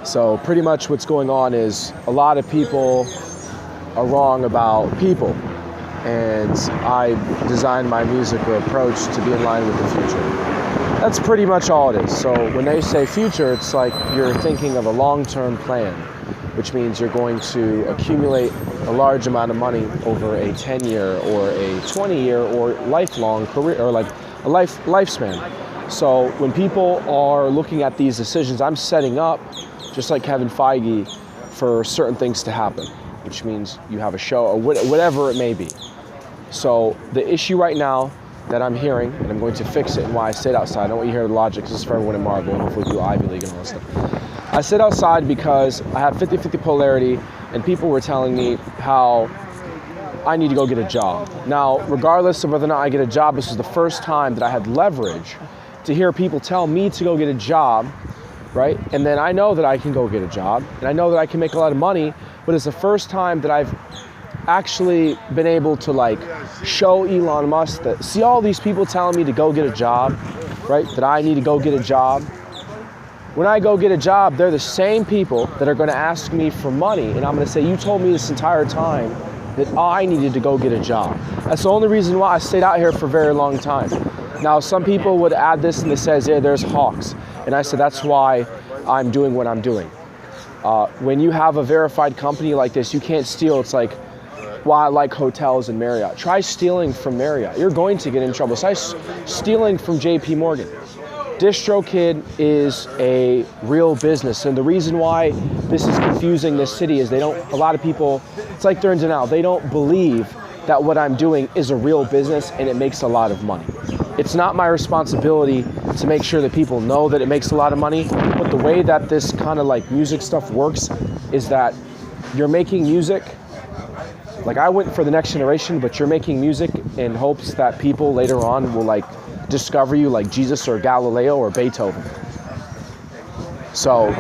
So pretty much what's going on is a lot of people are wrong about people. And I designed my music or approach to be in line with the future. That's pretty much all it is. So when they say future, it's like you're thinking of a long-term plan, which means you're going to accumulate a large amount of money over a 10-year or a 20-year or lifelong career, or like a lifespan. So when people are looking at these decisions, I'm setting up, just like Kevin Feige, for certain things to happen, which means you have a show or whatever it may be. So the issue right now that I'm hearing, and I'm going to fix it, and why I stayed outside, I don't want you to hear the logic, this is for everyone in Marvel, and hopefully do Ivy League and all that stuff. I stayed outside because I have 50-50 polarity, and people were telling me how I need to go get a job. Now, regardless of whether or not I get a job, this was the first time that I had leverage to hear people tell me to go get a job, right? And then I know that I can go get a job, and I know that I can make a lot of money, but it's the first time that I've actually been able to like show Elon Musk that, see all these people telling me to go get a job, right? That I need to go get a job. When I go get a job, they're the same people that are going to ask me for money, and I'm going to say, you told me this entire time that I needed to go get a job. That's the only reason why I stayed out here for a very long time. Now, some people would add this and it says, yeah, there's hawks. And I said, that's why I'm doing what I'm doing. When you have a verified company like this, you can't steal. It's like, why I like hotels and Marriott. Try stealing from Marriott. You're going to get in trouble. Try stealing from JP Morgan. DistroKid is a real business, and the reason why this is confusing this city is a lot of people, it's like they're in denial. They don't believe that what I'm doing is a real business and it makes a lot of money. It's not my responsibility to make sure that people know that it makes a lot of money, but the way that this kind of like music stuff works is that you're making music. Like, I went for the next generation, but you're making music in hopes that people later on will like discover you, like Jesus or Galileo or Beethoven. So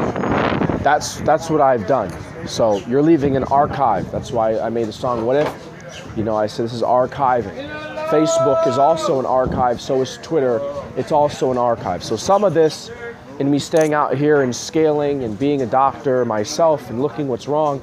that's what I've done. So you're leaving an archive. That's why I made the song What If. You know, I said this is archiving. Facebook is also an archive, so is Twitter. It's also an archive. So some of this, and me staying out here and scaling and being a doctor myself and looking what's wrong,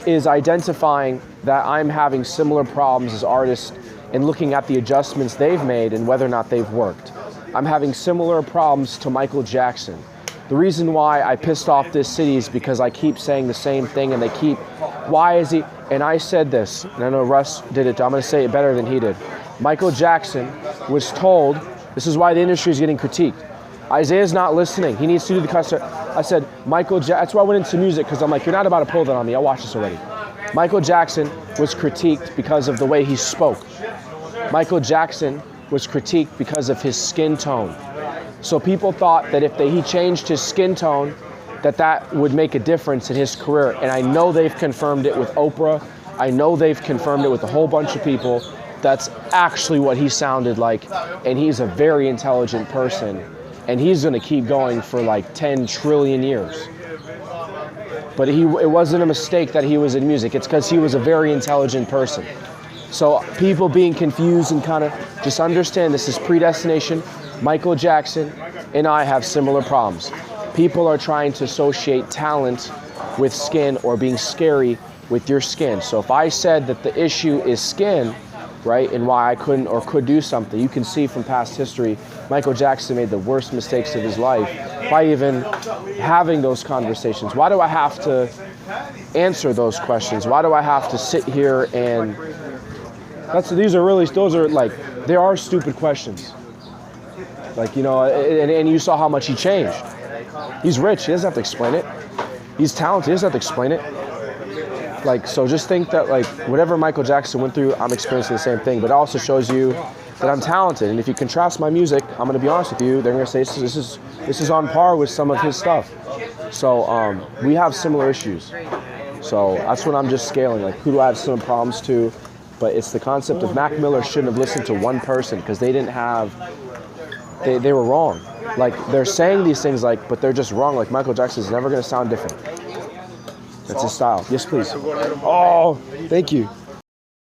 is identifying that I'm having similar problems as artists and looking at the adjustments they've made and whether or not they've worked. I'm having similar problems to Michael Jackson. The reason why I pissed off this city is because I keep saying the same thing and they keep, why is he, and I said this, and I know Russ did it, I'm gonna say it better than he did. Michael Jackson was told, this is why the industry is getting critiqued. Isaiah's not listening, he needs to do the customer. I said, that's why I went into music, because I'm like, you're not about to pull that on me, I watched this already. Michael Jackson was critiqued because of the way he spoke. Michael Jackson was critiqued because of his skin tone. So people thought that if he changed his skin tone, that would make a difference in his career. And I know they've confirmed it with Oprah. I know they've confirmed it with a whole bunch of people. That's actually what he sounded like. And he's a very intelligent person. And he's gonna keep going for like 10 trillion years. But it wasn't a mistake that he was in music. It's because he was a very intelligent person. So people being confused and kind of just understand this is predestination. Michael Jackson and I have similar problems. People are trying to associate talent with skin or being scary with your skin. So if I said that the issue is skin, right, and why I couldn't or could do something, you can see from past history, Michael Jackson made the worst mistakes of his life by even having those conversations. Why do I have to answer those questions? Why do I have to sit here and those are like, there are stupid questions. Like, you know, and you saw how much he changed. He's rich, he doesn't have to explain it. He's talented, he doesn't have to explain it. Like, so just think that like, whatever Michael Jackson went through, I'm experiencing the same thing, but it also shows you that I'm talented. And if you contrast my music, I'm gonna be honest with you, they're gonna say this is on par with some of his stuff. So we have similar issues. So that's what I'm just scaling. Like, who do I have similar problems to? But it's the concept of Mac Miller shouldn't have listened to one person because they didn't have, they were wrong. Like, they're saying these things like, but they're just wrong. Like, Michael Jackson's never gonna sound different. That's his style. Yes, please. Oh, thank you.